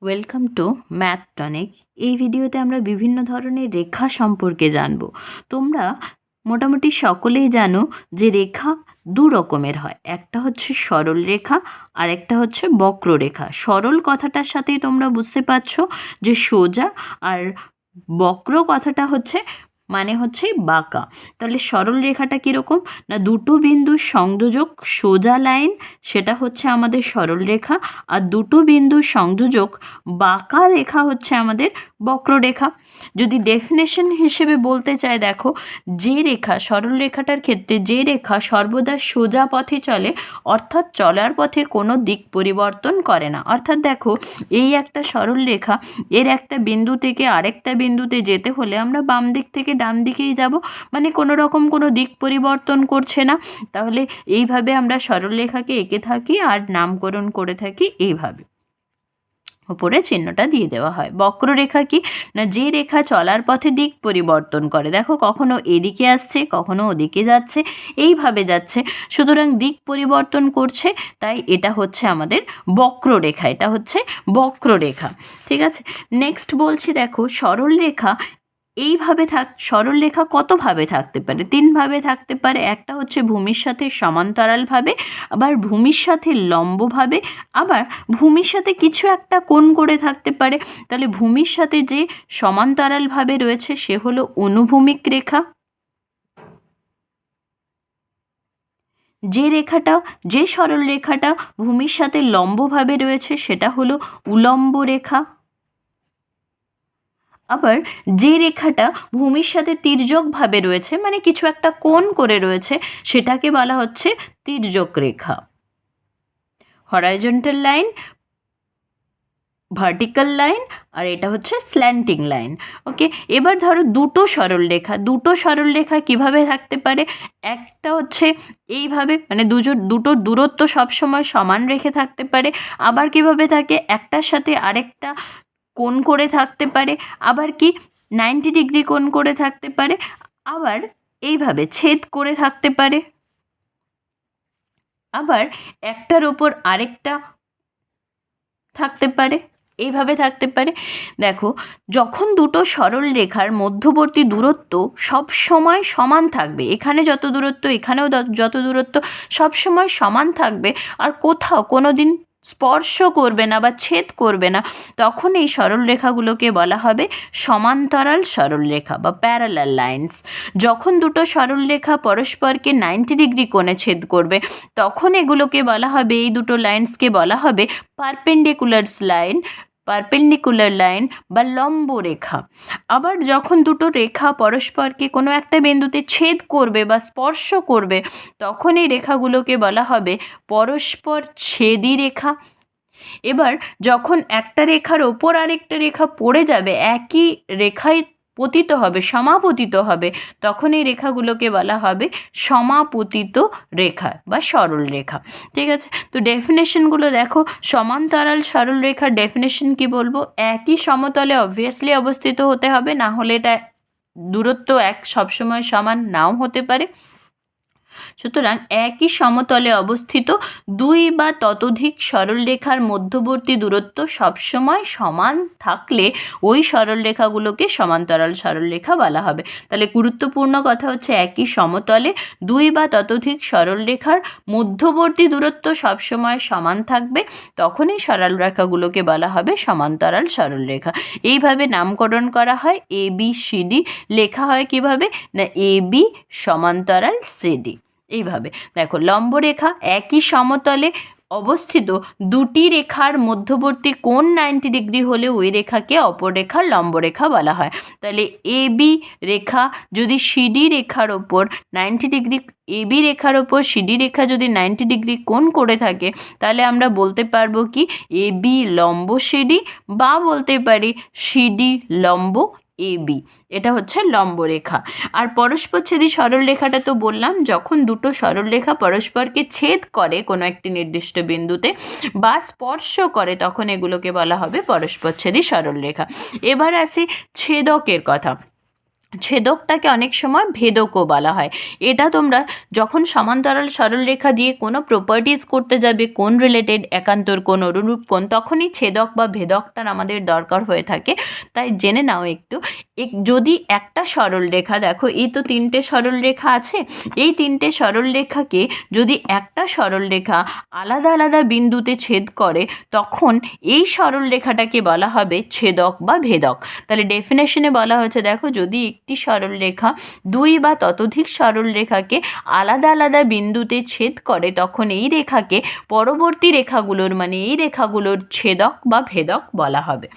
Welcome to math tonic. এই ভিডিওতে আমরা বিভিন্ন ধরনের রেখা সম্পর্কে জানব। তোমরা মোটামুটি সকলেই জানো যে রেখা দু রকমের হয়, একটা হচ্ছে সরল রেখা আর একটা হচ্ছে বক্ররেখা। সরল কথাটার সাথেই তোমরা বুঝতে পারছো যে সোজা, আর বক্র কথাটা হচ্ছে হচ্ছে বাঁকা। তাহলে সরল রেখাটা কীরকম না, দুটো বিন্দুর সংযোজক সোজা লাইন, সেটা হচ্ছে আমাদের সরল রেখা। আর দুটো বিন্দুর সংযোজক বাঁকা রেখা হচ্ছে আমাদের বক্ররেখা। যদি ডেফিনেশন হিসেবে বলতে চাই, দেখো, যে রেখা, সরল রেখাটার ক্ষেত্রে যে রেখা সর্বদা সোজা পথে চলে, অর্থাৎ চলার পথে কোনো দিক পরিবর্তন করে না। অর্থাৎ দেখো, এই একটা সরল রেখা, এর একটা বিন্দু থেকে আরেকটা বিন্দুতে যেতে হলে আমরা বাম দিক থেকে ডান দিকেই যাব, কোনো রকম কোনো দিক পরিবর্তন করছে না। তাহলে এইভাবে আমরা সরলরেখাকে এঁকে থাকি আর নামকরণ করে থাকি এইভাবে, উপরে চিহ্নটা দিয়ে দেওয়া হয়। বক্ররেখা কি না, যে রেখা চলার পথে দিক পরিবর্তন করে, দেখো কখনো এদিকে আসছে কখনো ওদিকে যাচ্ছে, এইভাবে যাচ্ছে, সুতরাং দিক পরিবর্তন করছে, তাই এটা হচ্ছে আমাদের বক্ররেখা, এটা হচ্ছে বক্ররেখা। ঠিক আছে, নেক্সট বলছি, দেখো সরল রেখা এইভাবে সরল রেখা কতভাবে থাকতে পারে? তিনভাবে থাকতে পারে। একটা হচ্ছে ভূমির সাথে সমান্তরালভাবে, আবার ভূমির সাথে লম্বভাবে, আবার ভূমির সাথে কিছু একটা কোণ করে থাকতে পারে। তাহলে ভূমির সাথে যে সমান্তরালভাবে রয়েছে সে হলো অনুভূমিক রেখা। যে সরল রেখাটা ভূমির সাথে লম্বভাবে রয়েছে সেটা হলো উলম্ব রেখা। আবার যে রেখাটা ভূমির সাথে তির্যকভাবে রয়েছে, কিছু একটা কোণ করে রয়েছে, সেটাকে বলা হচ্ছে তির্যক রেখা। হরাইজন্টাল লাইন, ভার্টিক্যাল লাইন, আর এটা হচ্ছে স্ল্যান্টিং লাইন। ওকে, এবার ধরো দুটো সরল রেখা কিভাবে থাকতে পারে? একটা হচ্ছে এইভাবে, দুটো দূরত্ব সবসময় সমান রেখে থাকতে পারে। আবার কিভাবে থাকে, একটার সাথে আরেকটা কোণ করে থাকতে পারে, আবার কি 90 ডিগ্রি কোণ করে থাকতে পারে, আবার এইভাবে ছেদ করে থাকতে পারে, আবার একটার ওপর আরেকটা থাকতে পারে, এইভাবে থাকতে পারে। দেখো, যখন দুটো সরল রেখার মধ্যবর্তী দূরত্ব সব সময় সমান থাকবে, এখানে যত দূরত্ব এখানেও যত দূরত্ব সব সময় সমান থাকবে, আর কোথাও কোনো দিন স্পর্শ করবে না বা ছেদ করবে না, তখন এই সরল রেখাগুলোকে বলা হবে সমান্তরাল সরল রেখা বা প্যারালাল লাইন্স। যখন দুটো সরল রেখা পরস্পরকে 90 ডিগ্রি কোণে ছেদ করবে, তখন এগুলোকে বলা হবে, এই দুটো লাইন্সকে বলা হবে পারপেন্ডিকুলার লাইন বা লম্ব রেখা। আবার যখন দুটো রেখা পরস্পরকে কোনো একটা বিন্দুতে ছেদ করবে বা স্পর্শ করবে, তখন এই রেখাগুলোকে বলা হবে পরস্পর ছেদি রেখা। এবার যখন একটা রেখার ওপর আরেকটা রেখা পড়ে যাবে, একই রেখায় পতিত হবে, সমাপতিত হবে, তখন এই রেখাগুলোকে বলা হবে সমাপতিত রেখা বা সরল রেখা। ঠিক আছে, তো ডেফিনেশনগুলো দেখো। সমান্তরাল সরল রেখার ডেফিনেশন কি বলবো? একই সমতলে অবভিয়াসলি অবস্থিত হতে হবে, না হলে এটা দূরত্ব সবসময় সমান নাও হতে পারে। সুতরাং একই সমতলে অবস্থিত দুই বা ততোধিক সরলরেখার মধ্যবর্তী দূরত্ব সবসময় সমান থাকলে ওই সরলরেখাগুলোকে সমান্তরাল সরলরেখা বলা হবে। তাহলে গুরুত্বপূর্ণ কথা হচ্ছে, একই সমতলে দুই বা ততোধিক সরলরেখার মধ্যবর্তী দূরত্ব সবসময় সমান থাকবে, তখনই সরলরেখাগুলোকে বলা হবে সমান্তরাল সরলরেখা। এইভাবে নামকরণ করা হয়। ABCD লেখা হয় কিভাবে না, AB সমান্তরাল CD। এইভাবে দেখো, লম্বরেখা একই সমতলে অবস্থিত দুটি রেখার মধ্যবর্তী কোণ 90 ডিগ্রি হলে ওই রেখাকে অপর রেখার লম্বরেখা বলা হয়। তাহলে AB রেখা যদি CD রেখার ওপর 90 ডিগ্রি, AB রেখার ওপর CD রেখা যদি 90 ডিগ্রি কোণ করে থাকে, তাহলে আমরা বলতে পারবো কি AB লম্ব CD, বা বলতে পারি CD লম্ব AB। এটা হচ্ছে লম্বরেখা। আর পরস্পরছেদী সরলরেখাটা তো বললাম, যখন দুটো সরলরেখা পরস্পরকে ছেদ করে কোনো একটি নির্দিষ্ট বিন্দুতে বা স্পর্শ করে, তখন এগুলোকে বলা হবে পরস্পরছেদী সরলরেখা। এবার আসি ছেদকের কথা। ছেদকটাকে অনেক সময় ভেদকও বলা হয়। এটা তোমরা যখন সমান্তরাল সরলরেখা দিয়ে কোনো প্রপার্টিজ করতে যাবে, কোণ রিলেটেড, একান্তর কোণ, অনুরূপ কোণ, তখনই ছেদক বা ভেদকটার আমাদের দরকার হয়ে থাকে। তাই জেনে নাও একটু। যদি একটা সরলরেখা, দেখো এই তো তিনটে সরলরেখা আছে, এই তিনটে সরলরেখাকে যদি একটা সরলরেখা আলাদা আলাদা বিন্দুতে ছেদ করে, তখন এই সরলরেখাটাকে বলা হবে ছেদক বা ভেদক। তাহলে ডেফিনেশনে বলা হয়েছে, দেখো, যদি একটি সরলরেখা দুই বা ততোধিক সরলরেখাকে আলাদা আলাদা বিন্দুতে ছেদ করে, তখন এই রেখাকে পরবর্তী রেখাগুলোর, মানে এই রেখাগুলোর ছেদক বা ভেদক বলা হবে।